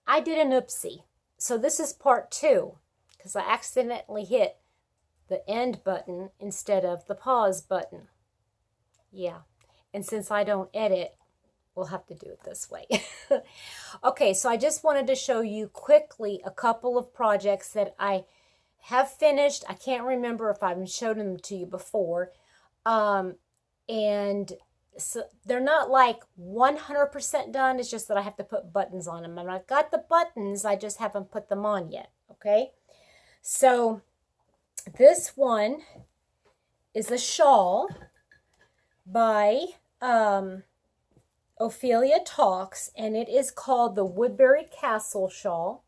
I did an oopsie. So this is part 2 because I accidentally hit the end button instead of the pause button. Yeah, and since I don't edit, we'll have to do it this way. Okay, so I just wanted to show you quickly a couple of projects that I have finished. I can't remember if I've showed them to you before. And so they're not like 100% done. It's just that I have to put buttons on them. And I've got the buttons, I just haven't put them on yet. Okay, so this one is a shawl by Ophelia Talks, and it is called the Woodbury Castle Shawl,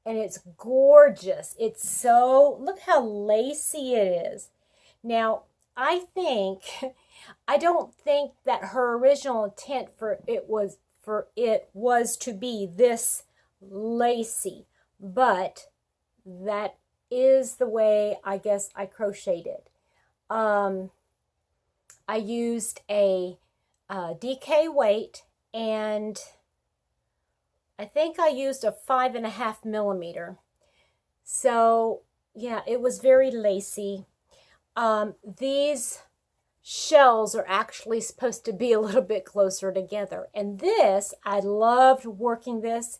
and it's gorgeous. It's so, look how lacy it is. Now, I don't think that her original intent for it was to be this lacy, but that is the way I guess I crocheted. I used a DK weight, and I think I used a 5.5 millimeter. So yeah, it was very lacy. These shells are actually supposed to be a little bit closer together. And this, I loved working this.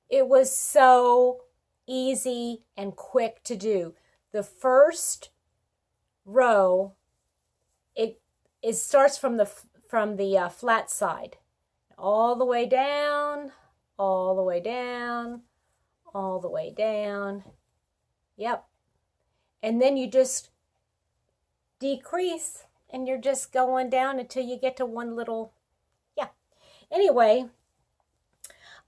It was so easy and quick to do. The first row, it starts from the flat side, all the way down, all the way down, all the way down. Yep. And then you just decrease, and you're just going down until you get to one little, yeah. Anyway,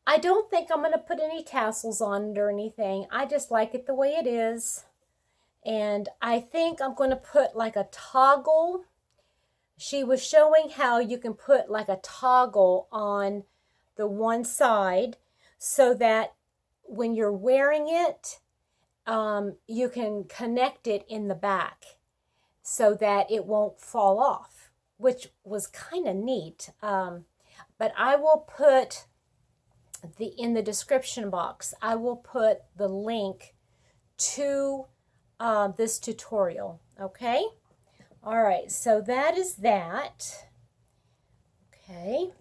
I don't think I'm going to put any tassels on it or anything. I just like it the way it is. And I think I'm going to put like a toggle. She was showing how you can put like a toggle on the one side so that when you're wearing it, you can connect it in the back so that it won't fall off, which was kind of neat. But I will put in the description box, I will put the link to this tutorial, okay? All right, so that is that. Okay.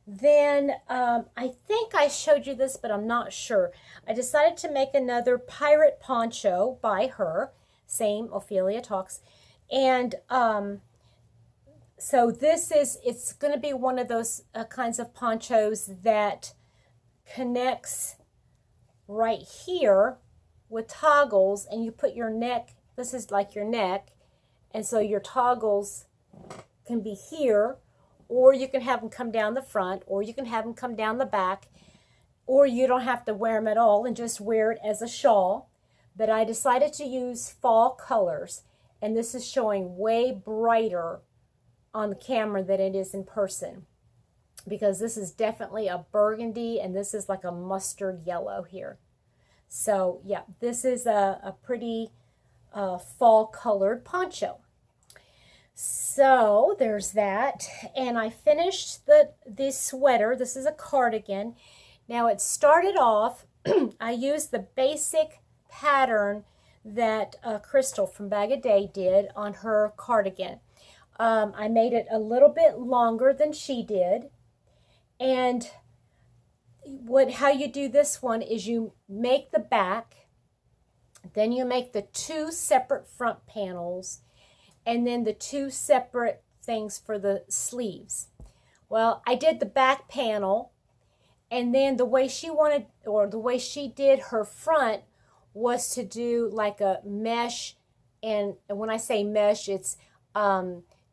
Then I think I showed you this, but I'm not sure. I decided to make another pirate poncho by her, same Ophelia Talks. And so it's going to be one of those kinds of ponchos that connects right here with toggles, and you put your neck, this is like your neck, and so your toggles can be here, or you can have them come down the front, or you can have them come down the back, or you don't have to wear them at all and just wear it as a shawl. But I decided to use fall colors, and this is showing way brighter on the camera than it is in person, because this is definitely a burgundy, and this is like a mustard yellow here. So yeah, this is a pretty fall colored poncho. So there's that, and I finished this sweater. This is a cardigan. Now it started off, I used the basic pattern that Crystal from Bag O' Day did on her cardigan. I made it a little bit longer than she did, and how you do this one is you make the back, then you make the 2 separate front panels, and then the 2 separate things for the sleeves. Well, I did the back panel, and then the way she wanted, or the way she did her front, was to do like a mesh. And when I say mesh, it's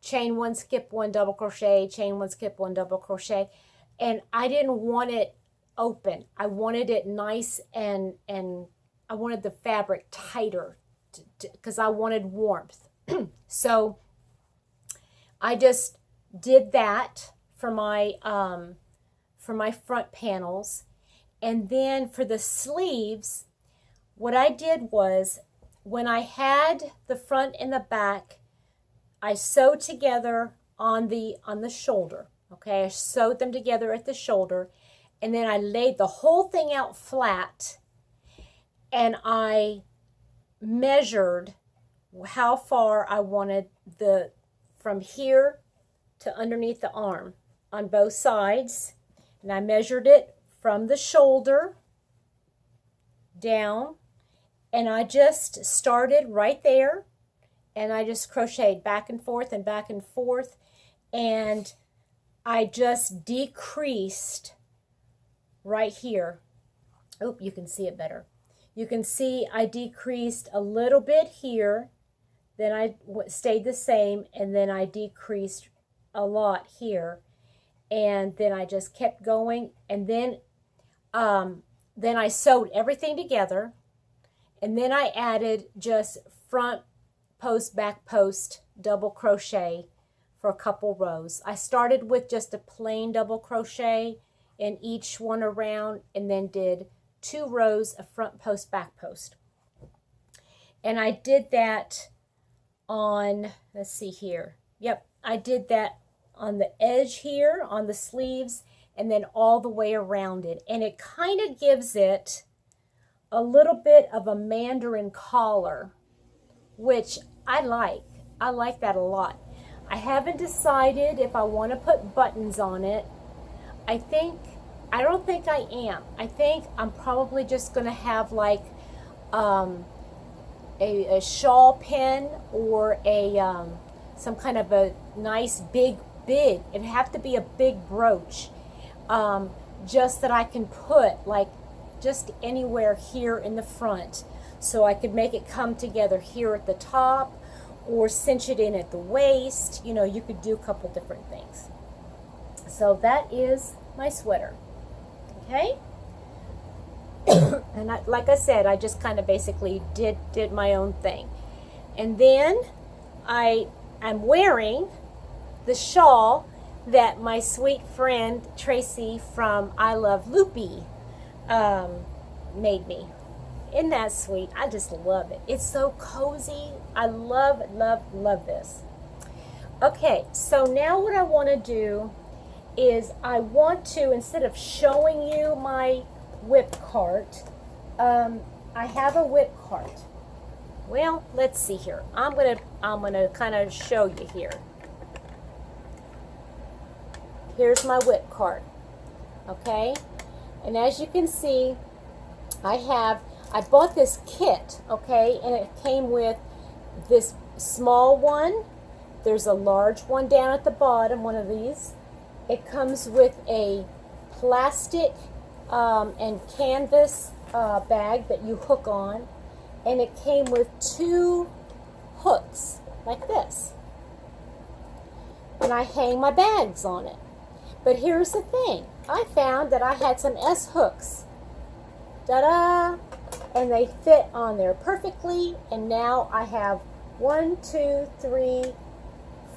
chain 1, skip 1, double crochet, chain 1, skip 1, double crochet. And I didn't want it open. I wanted it nice, and I wanted the fabric tighter because I wanted warmth. So I just did that for my front panels. And then for the sleeves, what I did was, when I had the front and the back, I sewed together on the shoulder. Okay, I sewed them together at the shoulder, and then I laid the whole thing out flat, and I measured how far I wanted from here to underneath the arm on both sides. And I measured it from the shoulder down, and I just started right there, and I just crocheted back and forth and back and forth, and I just decreased right here. Oh, you can see it better. You can see I decreased a little bit here, then I stayed the same, and then I decreased a lot here, and then I just kept going, and then I sewed everything together, and then I added just front post, back post, double crochet for a couple rows. I started with just a plain double crochet in each one around, and then did 2 rows of front post, back post. And I did that on, let's see here. Yep, I did that on the edge here, on the sleeves, and then all the way around it. And it kind of gives it a little bit of a mandarin collar, which I like. I like that a lot. I haven't decided if I want to put buttons on it. I don't think I am. I think I'm probably just going to have like a shawl pin, or some kind of a nice big, it'd have to be a big brooch, just that I can put like just anywhere here in the front, so I could make it come together here at the top, or cinch it in at the waist. You know, you could do a couple different things. So that is my sweater. Okay. And like I said, I just kind of basically did my own thing. And then I am wearing the shawl that my sweet friend Tracy from I Love Loopy made me. Isn't that sweet? I just love it. It's so cozy. I love, love, love this. Okay, so now what I want to do is I want to, instead of showing you my whip cart, I have a whip cart. Well, let's see here. I'm gonna kind of show you here. Here's my whip cart. Okay, and as you can see, I bought this kit, okay, and it came with this small one. There's a large one down at the bottom, one of these. It comes with a plastic and canvas bag that you hook on, and it came with 2 hooks like this, and I hang my bags on it. But here's the thing, I found that I had some S hooks, ta-da, and they fit on there perfectly. And now I have 1, 2, 3,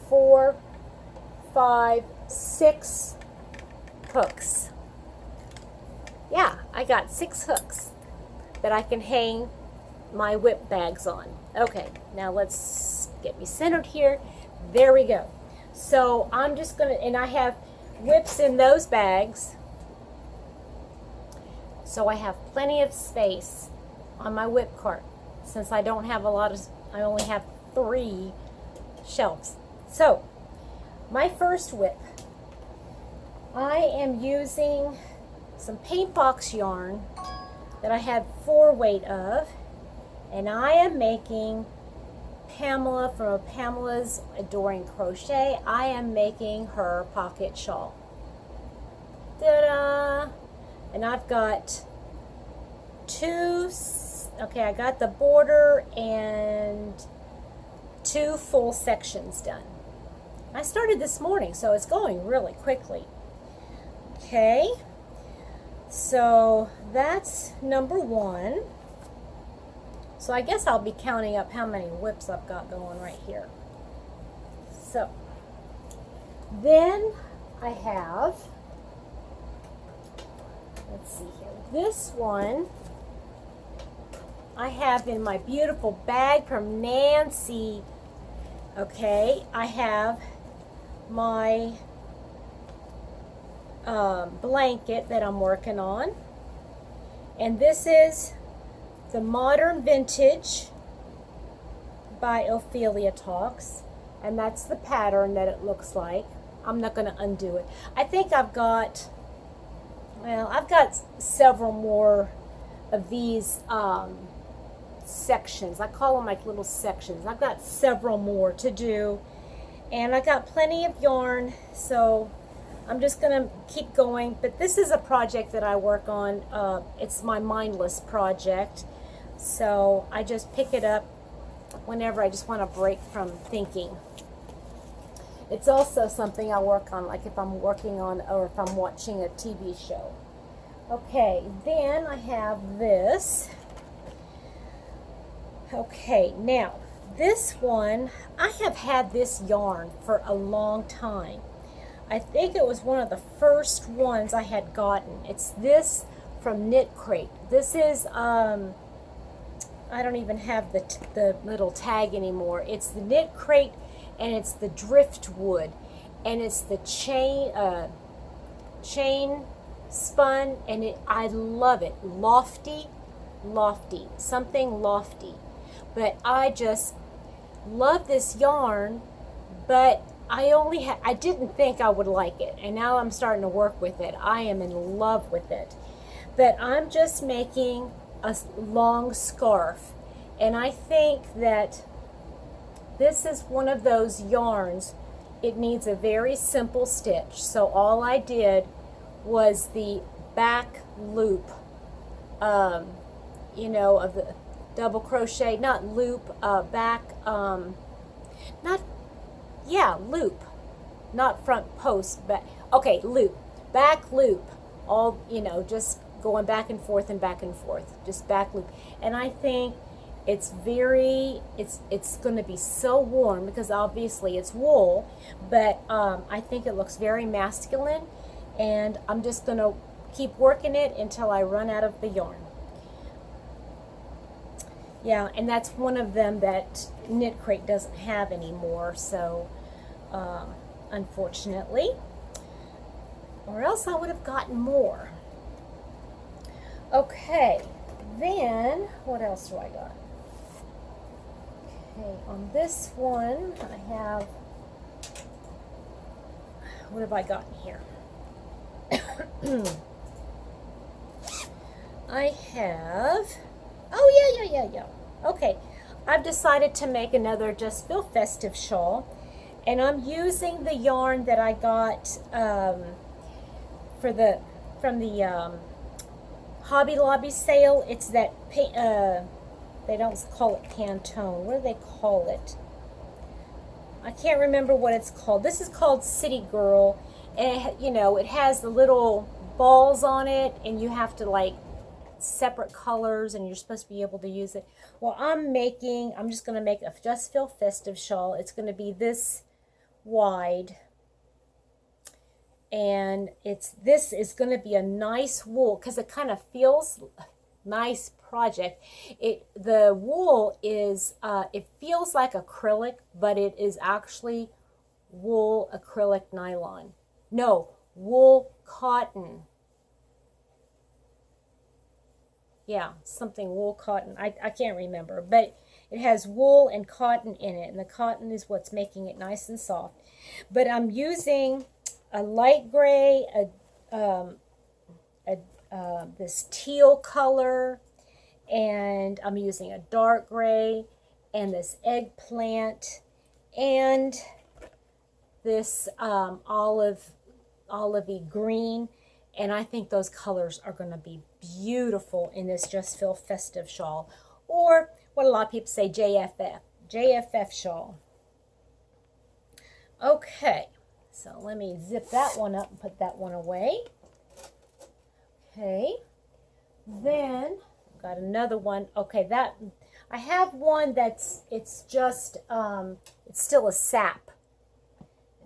4, 5, 6 hooks. Yeah, I got 6 hooks that I can hang my whip bags on. Okay, now let's get me centered here. There we go. So I'm just gonna, and I have whips in those bags, so I have plenty of space on my whip cart, since I don't have a lot of, I only have 3 shelves. So my first whip, I am using some paint box yarn that I have 4 weight of, and I am making Pamela from Pamela's Adoring Crochet. I am making her pocket shawl. Ta-da! And I've got 2, okay, I got the border and 2 full sections done. I started this morning, so it's going really quickly. Okay, so that's number 1. So I guess I'll be counting up how many whips I've got going right here. So then I have, let's see here, this one I have in my beautiful bag from Nancy. Okay, I have my blanket that I'm working on. And this is the Modern Vintage by Ophelia Talks. And that's the pattern that it looks like. I'm not going to undo it. I think I've got several more of these sections. I call them like little sections. I've got several more to do. And I got plenty of yarn, so I'm just going to keep going. But this is a project that I work on. It's my mindless project. So I just pick it up whenever I just want to break from thinking. It's also something I work on, like if I'm working on or if I'm watching a TV show. Okay, then I have this. Okay, now this one, I have had this yarn for a long time. I think it was one of the first ones I had gotten. It's this from Knit Crate. This is, I don't even have the little tag anymore. It's the Knit Crate, and it's the Driftwood, and it's the chain spun, and I love it. Lofty, something lofty. But I just love this yarn, but I didn't think I would like it, and now I'm starting to work with it. I am in love with it. But I'm just making a long scarf, and I think that this is one of those yarns, it needs a very simple stitch. So all I did was the back loop, you know, of the double crochet, not loop, loop, not front post, but, okay, loop, back loop, all, you know, just going back and forth, just back loop. And I think it's going to be so warm because obviously it's wool, but I think it looks very masculine, and I'm just going to keep working it until I run out of the yarn. Yeah, and that's one of them that Knit Crate doesn't have anymore, so unfortunately, or else I would have gotten more. Okay, then what else do I got? Okay, on this one, I have, what have I gotten here? I have, oh yeah. Okay, I've decided to make another Just Feel Festive Shawl, and I'm using the yarn that I got from the Hobby Lobby sale. It's that, they don't call it Pantone. What do they call it? I can't remember what it's called. This is called City Girl, and you know, it has the little balls on it, and you have to like separate colors, and you're supposed to be able to use it. Well, I'm just going to make a Just Feel Festive Shawl. It's going to be this wide, and this is going to be a nice wool because it kind of feels nice project. The wool is it feels like acrylic, but it is actually wool acrylic nylon. No, wool cotton. Yeah, something wool cotton. I can't remember, but it has wool and cotton in it, and the cotton is what's making it nice and soft. But I'm using a light gray, this teal color, and I'm using a dark gray, and this eggplant, and this olivey green. And I think those colors are going to be beautiful in this Just Feel Festive Shawl, or what a lot of people say, JFF shawl. Okay, so let me zip that one up and put that one away. Okay, then I've got another one. Okay, that I have one it's just it's still a sap.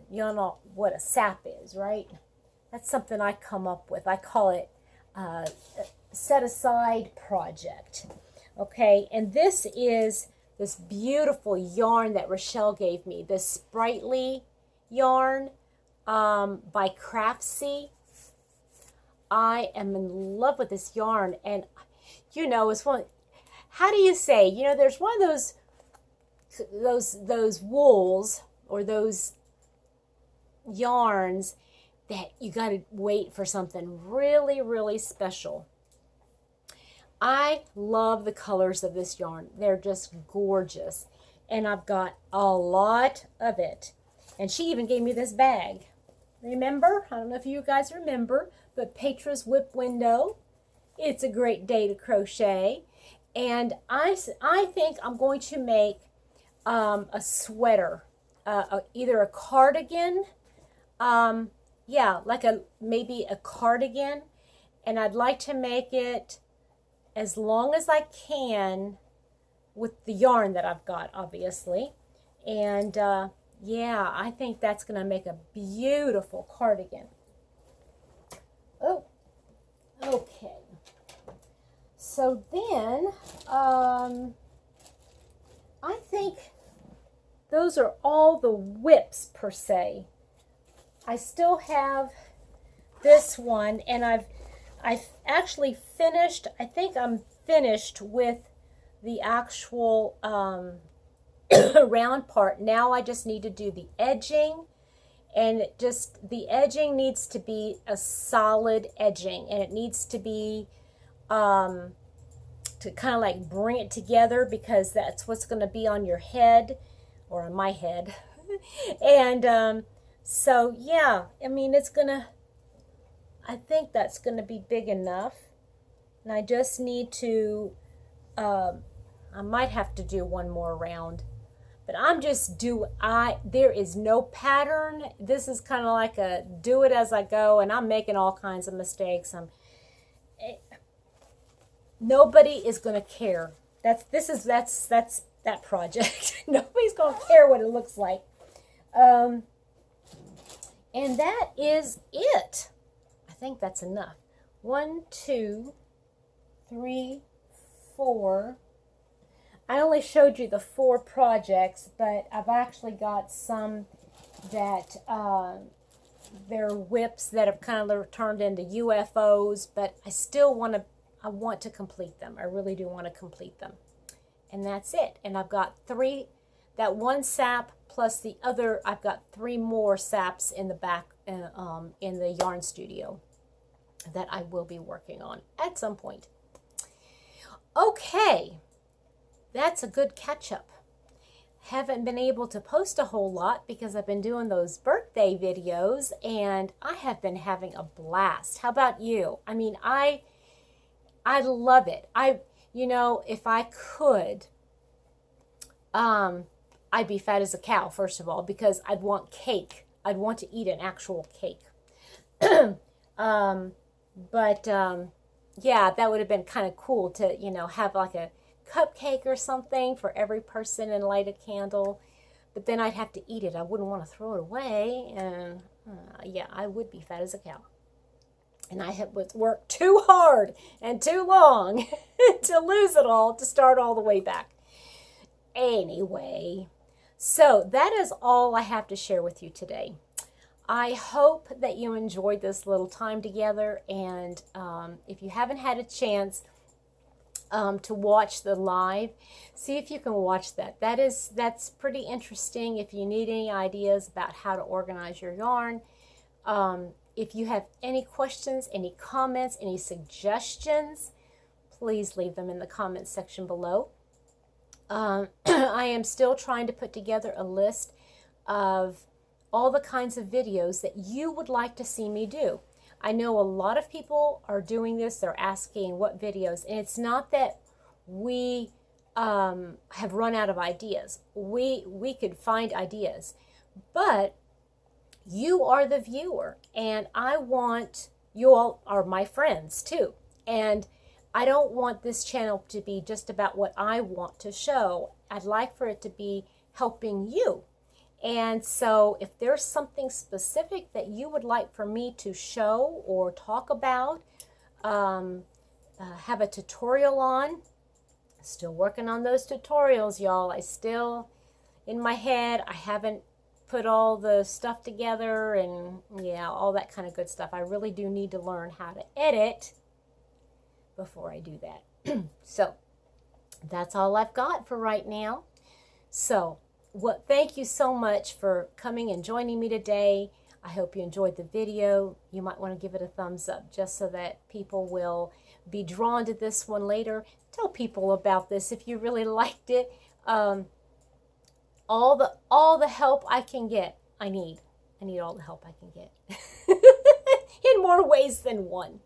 You don't know what a sap is, right? That's something I come up with. I call it set aside project. Okay, and this is this beautiful yarn that Rochelle gave me, this Sprightly yarn by Craftsy. I am in love with this yarn. And, you know, it's one, how do you say, you know, there's one of those wools or those yarns that you got to wait for something really, really special. I love the colors of this yarn. They're just gorgeous. And I've got a lot of it. And she even gave me this bag. Remember? I don't know if you guys remember, but Petra's Whip Window. It's a great day to crochet. And I think I'm going to make a sweater, either a cardigan, yeah, like maybe a cardigan. And I'd like to make it as long as I can with the yarn that I've got, obviously. And yeah, I think that's going to make a beautiful cardigan. Oh, okay. So then, I think those are all the whips per se. I still have this one, and I've actually finished. I think I'm finished with the actual round part. Now I just need to do the edging, and the edging needs to be a solid edging, and it needs to be to kind of like bring it together, because that's what's going to be on your head, or on my head. And so yeah, I mean, I think that's gonna be big enough, and I just need to I might have to do one more round, but there is no pattern. This is kind of like a do it as I go, and I'm making all kinds of mistakes. Nobody is going to care. That's that project. Nobody's going to care what it looks like. And that is it. I think that's enough. 1, 2, 3, 4. I only showed you the 4 projects, but I've actually got some that they're whips that have kind of turned into UFOs, but I want to complete them. I really do want to complete them. And that's it. And I've got 3, that one sap plus the other, I've got 3 more saps in the back in the yarn studio that I will be working on at some point. Okay, that's a good catch up. Haven't been able to post a whole lot because I've been doing those birthday videos, and I have been having a blast. How about you? I mean, I love it. You know, if I could, I'd be fat as a cow, first of all, because I'd want cake. I'd want to eat an actual cake. Yeah, that would have been kind of cool to, you know, have like a cupcake or something for every person and light a candle. But then I'd have to eat it. I wouldn't want to throw it away. And yeah, I would be fat as a cow. And I had worked too hard and too long to lose it all, to start all the way back. Anyway, so that is all I have to share with you today. I hope that you enjoyed this little time together, and if you haven't had a chance to watch the live, see if you can watch that. That's pretty interesting. If you need any ideas about how to organize your yarn, if you have any questions, any comments, any suggestions, please leave them in the comments section below. I am still trying to put together a list of all the kinds of videos that you would like to see me do. I know a lot of people are doing this. They're asking what videos, and it's not that we have run out of ideas. We could find ideas, but you are the viewer, and you all are my friends too. And I don't want this channel to be just about what I want to show. I'd like for it to be helping you. And so if there's something specific that you would like for me to show or talk about, have a tutorial on, still working on those tutorials, y'all. In my head, I haven't put all the stuff together and yeah, all that kind of good stuff. I really do need to learn how to edit before I do that. So that's all I've got for right now. So thank you so much for coming and joining me today. I hope you enjoyed the video. You might want to give it a thumbs up just so that people will be drawn to this one later. Tell people about this if you really liked it. All the help I can get, I need all the help I can get in more ways than one.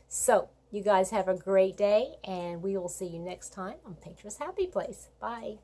So you guys have a great day, and we will see you next time on Painter's Happy Place. Bye.